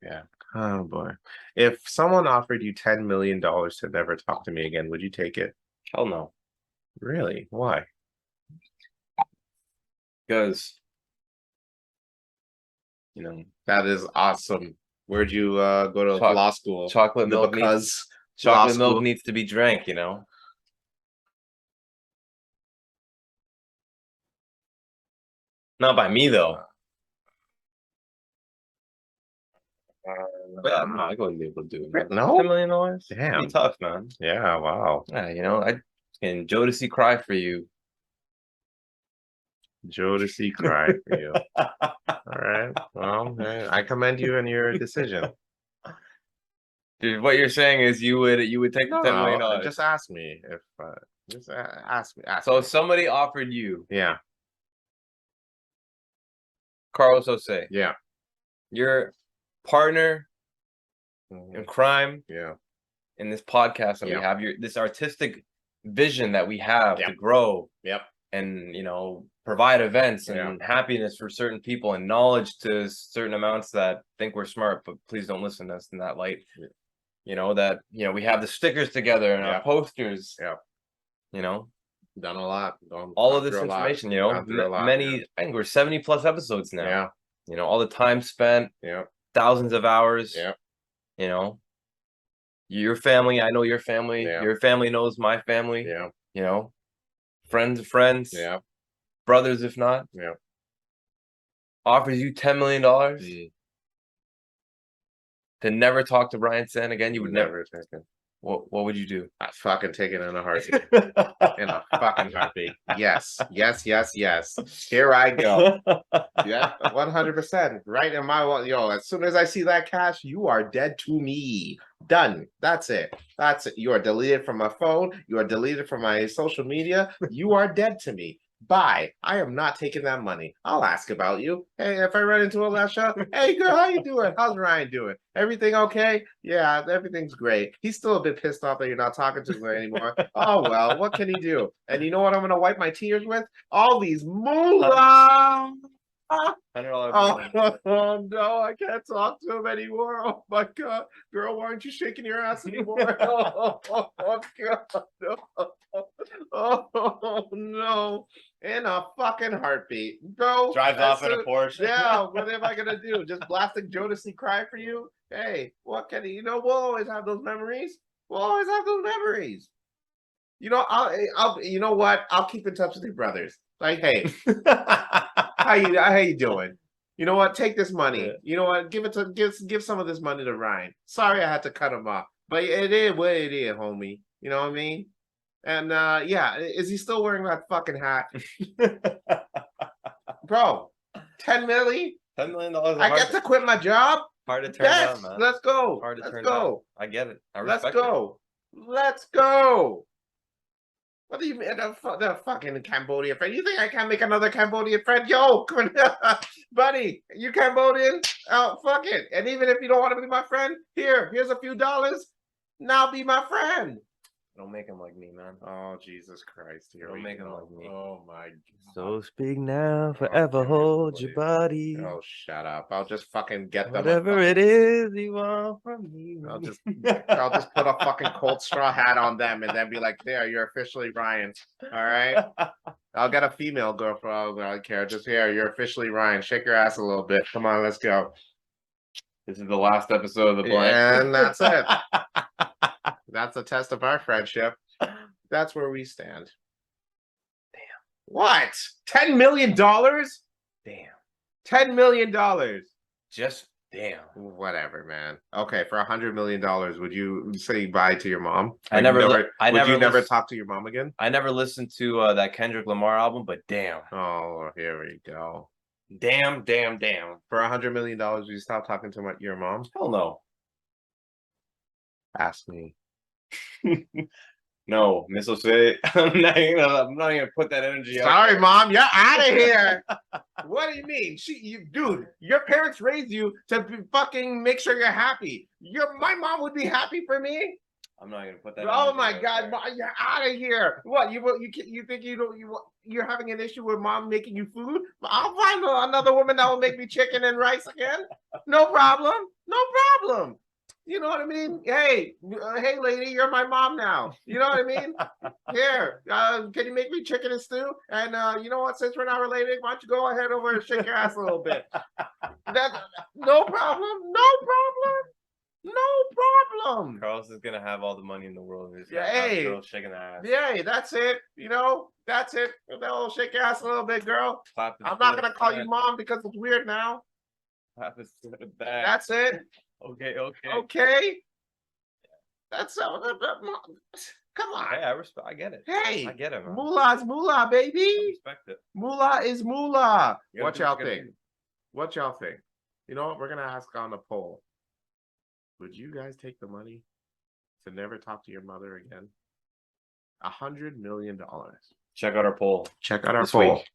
Yeah. Oh boy. If someone offered you $10 million to never talk to me again, would you take it? Hell no. Really? Why? Because you know, That is awesome. Where'd you go to law school? chocolate The milk because chocolate law milk school. needs to be drank, you know. Not by me though. But yeah, no, I wouldn't be able to do it. Man. No? $10 million? Damn. Be tough, man. Yeah, wow. Yeah, you know, I can Jodeci cry for you. Jodeci cry for you. All right. Well, I commend you in your decision. Dude, what you're saying is you would take the $10 million. Just ask me if just ask me. So if somebody offered you, Yeah, Carlos Jose, yeah, your partner mhm, in crime yeah, in this podcast that we Yeah. have, this artistic vision that we have Yep. to grow yep, and provide events and Yeah. happiness for certain people and knowledge to certain amounts that think we're smart, but please don't listen to us in that light. Yeah. We have the stickers together and Yeah. our posters. Yeah. Done a lot. All of this information, Gone through a lot, many, I think we're 70 plus episodes now. Yeah, All the time spent, yeah, thousands of hours. yeah, Your family, I know your family. Yeah. Your family knows my family. yeah, Friends of friends. yeah, Brothers, if not. yeah. Offers you $10 million Mm. to never talk to Brian San again. You would never. take it. What would you do? I fucking take it in a heartbeat. In a fucking heartbeat. Yes, yes, yes, yes. Here I go. Yeah, 100%. Right in my as soon as I see that cash, you are dead to me. Done. That's it. That's it. You are deleted from my phone. You are deleted from my social media. You are dead to me. Bye. I am not taking that money. I'll ask about you. Hey, if I run into a last shot, hey girl, how you doing? How's Ryan doing? Everything okay? Yeah, everything's great. He's still a bit pissed off that you're not talking to him anymore. Oh well, what can he do? And you know what I'm gonna wipe my tears with? All these moolah. Oh no, I can't talk to him anymore. Oh my god, girl, why aren't you shaking your ass anymore? Oh god, no. Oh no, in a fucking heartbeat, bro. Drives off in a Porsche. Yeah, what am I gonna do? Just blasting Jodeci cry for you? Hey, what can he? We'll always have those memories. We'll always have those memories. I'll. You know what? I'll keep in touch with your brothers. Like, hey, how you doing? You know what? Take this money. Yeah. You know what? Give some of this money to Ryan. Sorry, I had to cut him off, but it is what it is, homie. You know what I mean? And yeah, is he still wearing that fucking hat? Bro, 10 million? $10 million. I get to quit my job? Hard to turn down, man. Let's go. Hard to Let's turn go. down. I get it. I respect Let's go. Let's go. What do you mean? The fucking Cambodian friend. You think I can't make another Cambodian friend? Yo, come on. Buddy, you Cambodian? Oh, fuck it. And even if you don't want to be my friend, here's a few dollars. Now be my friend. Don't make him like me, man. Oh, Jesus Christ. Don't make him like me. Oh, my God. So speak now, forever hold your body. Oh, shut up. I'll just fucking get them. Whatever it is you want from me. I'll just put a fucking cold straw hat on them and then be like, there, you're officially Ryan. All right? I'll get a female girlfriend. I don't care. Just here, you're officially Ryan. Shake your ass a little bit. Come on, let's go. This is the last episode of the blank. And that's it. That's the test of our friendship. That's where we stand. Damn. What? $10 million? Damn. $10 million. Just damn. Whatever, man. Okay, for $100 million, would you say bye to your mom? Would you never talk to your mom again? I never listened to that Kendrick Lamar album, but damn. Oh, here we go. Damn, damn, damn. For $100 million, would you stop talking to your mom? Hell no. Ask me. No, Miss Jose, I'm not gonna put that energy out. Sorry, Mom, you're out of here. What do you mean? Dude, your parents raised you to fucking make sure you're happy. My mom would be happy for me. I'm not gonna put that. Oh my God, Mom, you're out of here. What you think you're having an issue with Mom making you food? I'll find another woman that will make me chicken and rice again. No problem. No problem. You know what I mean? Hey, lady, you're my mom now. You know what I mean? Here, can you make me chicken and stew? And you know what? Since we're not related, why don't you go ahead over and shake your ass a little bit? No problem. No problem. No problem. Carlos is gonna have all the money in the world. Hey, girl shaking her ass. Yeah, that's it. That's it. They'll shake your ass a little bit, girl. I'm not gonna call you mom because it's weird now. Clap his back. That's it. Okay. Okay, that's come on. Hey, I get it. Hey, I get it, man. Moolah's moolah, I baby. respect it. Moolah is moolah. You What gotta do y'all what you gotta think? do. What y'all think? You know what? We're gonna ask on the poll. Would you guys take the money to never talk to your mother again? $100 million. Check out our poll. Check out our This poll. week.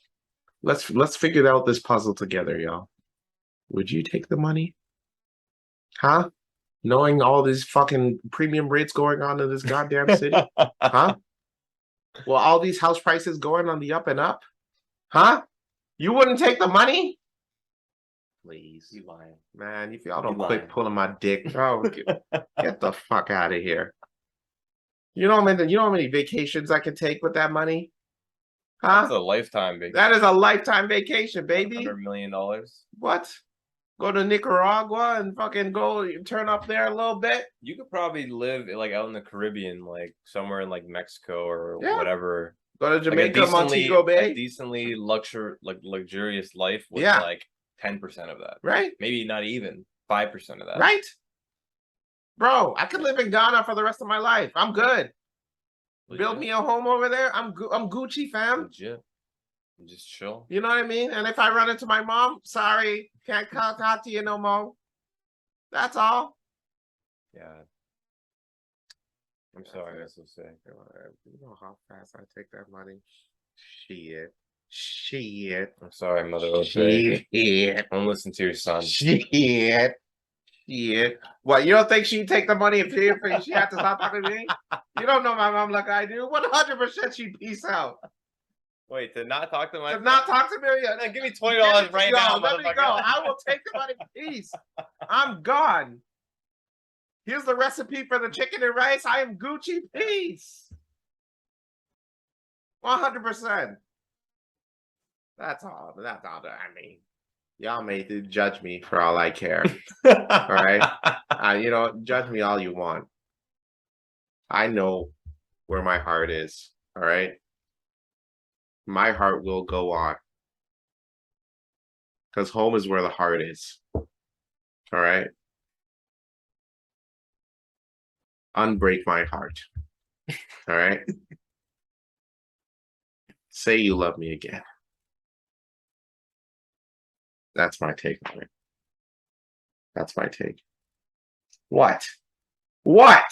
Let's figure out this puzzle together, y'all. Would you take the money? Huh? Knowing all these fucking premium rates going on in this goddamn city? Huh? Well, all these house prices going on the up and up? Huh? You wouldn't take the money? Please. You lying. Man, if y'all don't You quit lying. pulling my dick, oh, get the fuck out of here. You know how many vacations I could take with that money? That's Huh? a lifetime vacation. That is a lifetime vacation, baby. $100 million. What? Go to Nicaragua and fucking go turn up there a little bit? You could probably live like out in the Caribbean, like somewhere in like Mexico or Yeah. whatever. Go to Like a Jamaica, Montego Bay? decently luxurious life with Yeah. like 10% of that. Right? Maybe not even 5% of that. Right? Bro, I could live in Ghana for the rest of my life. I'm good. Legit. Build me a home over there. I'm Gucci, fam. Legit. Just chill. You know what I mean? And if I run into my mom, sorry, can't talk to you no more. That's all. Yeah. I'm sorry, that's so sick. You know how fast I take that money? Shit. I'm sorry, Mother Jose. Shit. Don't listen to your son. Shit. What, you don't think she'd take the money if she had to stop talking to me? You don't know my mom like I do. 100% she'd peace out. Wait, to not talk to my To not talk to me? then give me $20 right now, let me motherfucker. go. I will take the money. Peace. I'm gone. Here's the recipe for the chicken and rice. I am Gucci. Peace. 100%. That's all. That's all that I mean. Y'all may judge me for all I care. All right? You know, judge me all you want. I know where my heart is. All right? My heart will go on. Because home is where the heart is. All right? Unbreak my heart. All right? Say you love me again. That's my take on it. That's my take. What? What?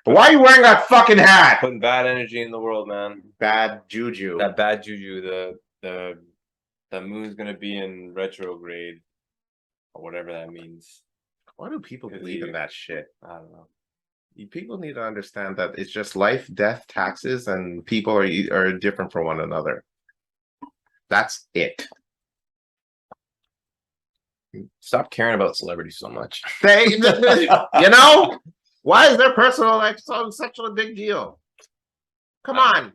Why are you wearing that fucking hat? Putting bad energy in the world, man. Bad juju. That bad juju. The moon's gonna be in retrograde, or whatever that means. Why do people believe in you- that shit? I don't know. People need to understand that it's just life, death, taxes, and people are different from one another. That's it. Stop caring about celebrities so much. You know, why is their personal life such a big deal? Come on.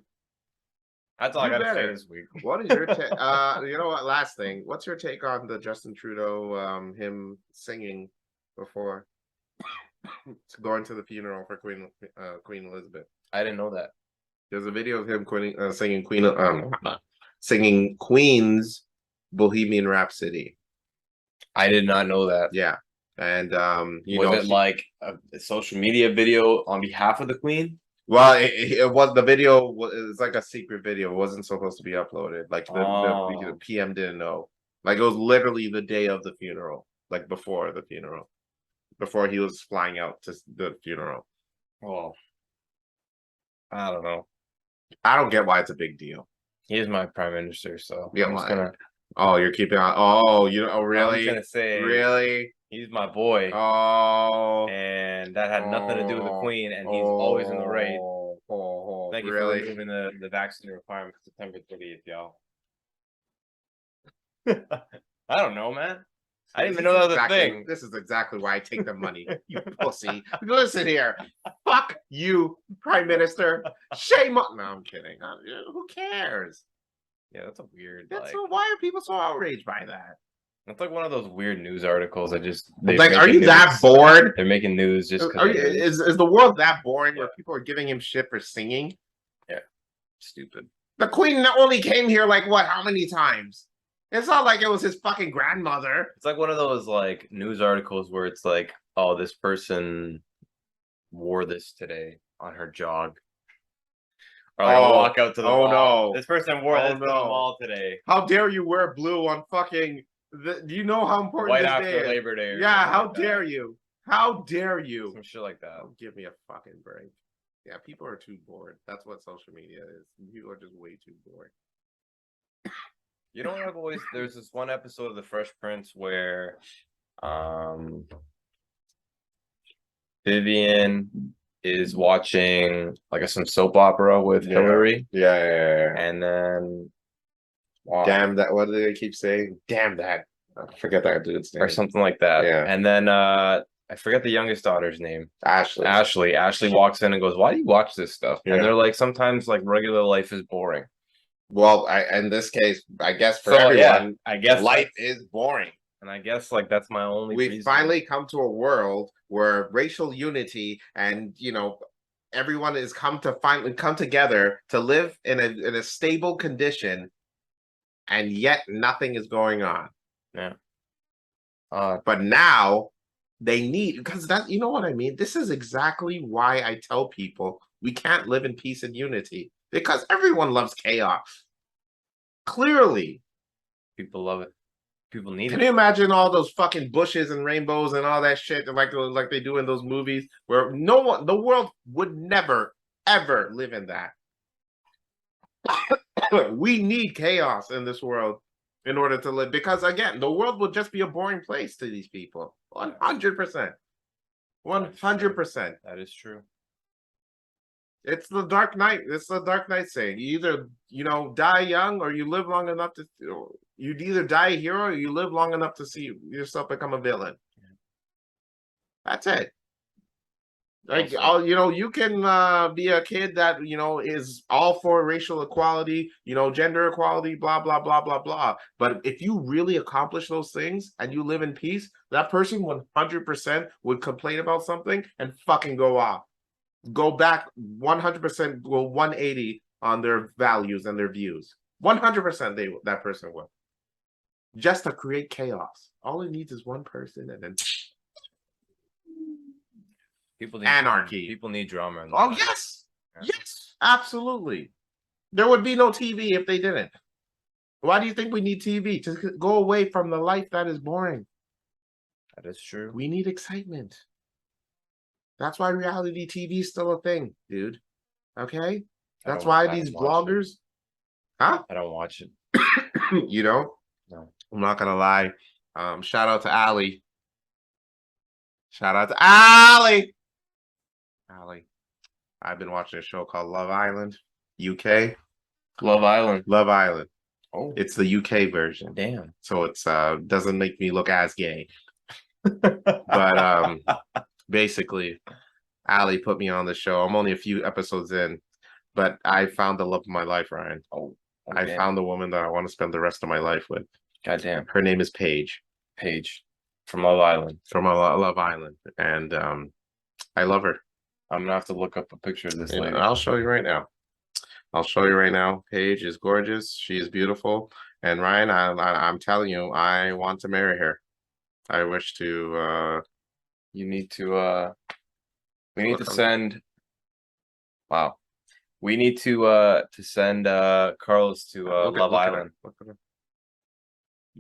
That's all I You gotta say better. this week. What is your take? You know what? Last thing. What's your take on the Justin Trudeau, him singing before going to the funeral for Queen Elizabeth? I didn't know that. There's a video of him singing Queen's Bohemian Rhapsody. I did not know that. Yeah, and was it like a social media video on behalf of the Queen? Well, it was the video. It's like a secret video. It wasn't supposed to be uploaded. Like the PM didn't know. Like it was literally the day of the funeral, like before the funeral, before he was flying out to the funeral. Well, I don't know. I don't get why it's a big deal. He is my prime minister, so Yeah, I'm just gonna. Oh, you're keeping on. Oh, you know. Oh, really? I'm gonna say really. He's my boy. Oh. And that had nothing to do with the Queen, and he's always in the right. Thank you for removing the vaccine requirement for September 30th, y'all. I don't know, man. I didn't even know that was a thing. This is exactly why I take the money, you pussy. Listen here. Fuck you, Prime Minister. Shame on. No, I'm kidding. Who cares? Yeah, that's a weird. Why are people so outraged by that? That's like one of those weird news articles that just. Like, are you that bored? They're making news just because. Is the world that boring where people are giving him shit for singing? Yeah, stupid. The Queen only came here like what? How many times? It's not like it was his fucking grandmother. It's like one of those like news articles where it's like oh, this person wore this today on her jog. Or like a walk out to the oh mall. no. This person wore this to the mall today. How dare you wear blue on fucking... do you know how important Right this after day is? Labor Day. Yeah, how dare you? How dare you? Some shit like that. Oh, give me a fucking break. Yeah, people are too bored. That's what social media is. People are just way too bored. You know what I've always... There's this one episode of The Fresh Prince where Vivian is watching like some soap opera with Hillary. Yeah. And then damn that, what do they keep saying? Damn that. I forget that dude's name. Or something like that. Yeah. And then I forget the youngest daughter's name. Ashley. Ashley walks in and goes, "Why do you watch this stuff?" Yeah. And they're like, "Sometimes like regular life is boring." Well, in this case, I guess for everyone, I guess life is boring. And I guess like that's my only We've finally come to a world where racial unity and, you know, everyone is finally come together to live in a stable condition, and yet nothing is going on. Yeah. But now they need, because that, you know what I mean? This is exactly why I tell people we can't live in peace and unity, because everyone loves chaos. Clearly. People love it. People need it. Can you imagine all those fucking bushes and rainbows and all that shit like they do in those movies where the world would never, ever live in that. We need chaos in this world in order to live, because again, the world will just be a boring place to these people. 100%. 100%. That is true. It's the Dark Knight. It's the Dark Knight saying. You either, you know, die young, or you live long enough to... You'd either die a hero, or you live long enough to see yourself become a villain. That's it. Like, you know, you can be a kid that, you know, is all for racial equality, you know, gender equality, blah, blah, blah, blah, blah. But if you really accomplish those things and you live in peace, that person 100% would complain about something and fucking go off. Go back 100%, go 180 on their values and their views. 100% that person will. Just to create chaos. All it needs is one person, and then people need anarchy. People need drama. Oh, yes. Yes, absolutely. There would be no TV if they didn't. Why do you think we need TV? To go away from the life that is boring. That is true. We need excitement. That's why reality TV is still a thing, dude. Okay? That's why these bloggers... Huh? I don't watch it. You don't? No. I'm not gonna lie. Shout out to Allie. Shout out to Allie. Allie. I've been watching a show called Love Island, UK. Love Island. Love Island. Oh. It's the UK version. Damn. So it's doesn't make me look as gay. But basically, Allie put me on the show. I'm only a few episodes in, but I found the love of my life, Ryan. Oh. Okay. I found the woman that I want to spend the rest of my life with. Goddamn. Her name is Paige. Paige. From Love Island. From Love Island. And I love her. I'm gonna have to look up a picture of this lady. I'll show you right now. I'll show you right now. Paige is gorgeous. She is beautiful. And Ryan, I'm telling you, I want to marry her. I wish to you need to we need to send... Wow. We need to send Carlos to Love Island.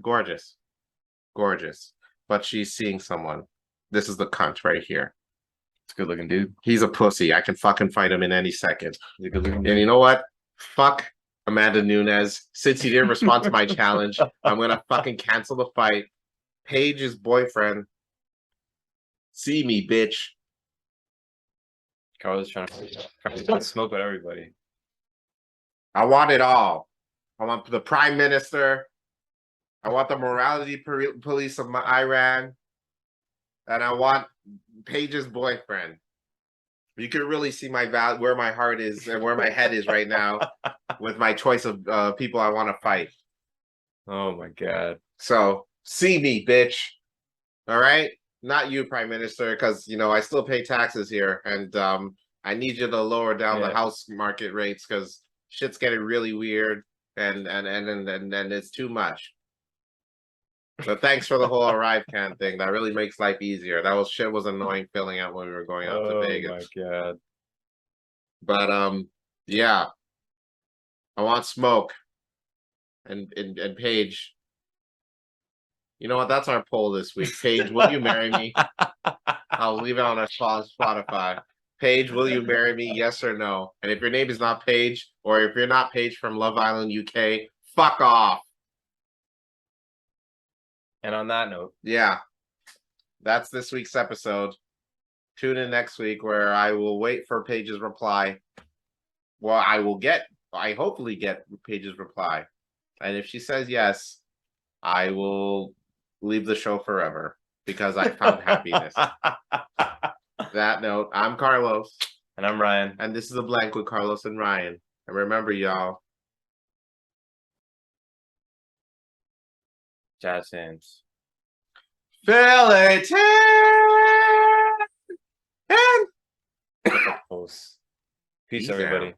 Gorgeous. Gorgeous. But she's seeing someone. This is the cunt right here. It's a good looking dude. He's a pussy. I can fucking fight him in any second. He's a good looking dude. And you know what? Fuck Amanda Nunes. Since he didn't respond to my challenge, I'm gonna fucking cancel the fight. Paige's boyfriend. See me, bitch. Carlos trying to smoke with everybody. I want it all. I want the prime minister. I want the morality police of Iran. And I want Paige's boyfriend. You can really see where my heart is and where my head is right now with my choice of people I want to fight. Oh my God. So see me, bitch. All right? Not you, Prime Minister, because, you know, I still pay taxes here. And I need you to lower down the house market rates, because shit's getting really weird and it's too much. But thanks for the whole arrive can thing. That really makes life easier. That was annoying filling out when we were going out to Vegas. Oh my god. But yeah. I want smoke. And Paige. You know what? That's our poll this week. Paige, will you marry me? I'll leave it on our Spotify. Paige, will you marry me? Yes or no? And if your name is not Paige, or if you're not Paige from Love Island UK, fuck off. And on that note, yeah, that's this week's episode. Tune in next week where I will wait for Paige's reply. Well, I hopefully get Paige's reply. And if she says yes, I will leave the show forever because I found happiness. That note, I'm Carlos. And I'm Ryan. And this is A Blank with Carlos and Ryan. And remember, y'all. Jazz hands. Fill it in! Peace, Peace everybody. out.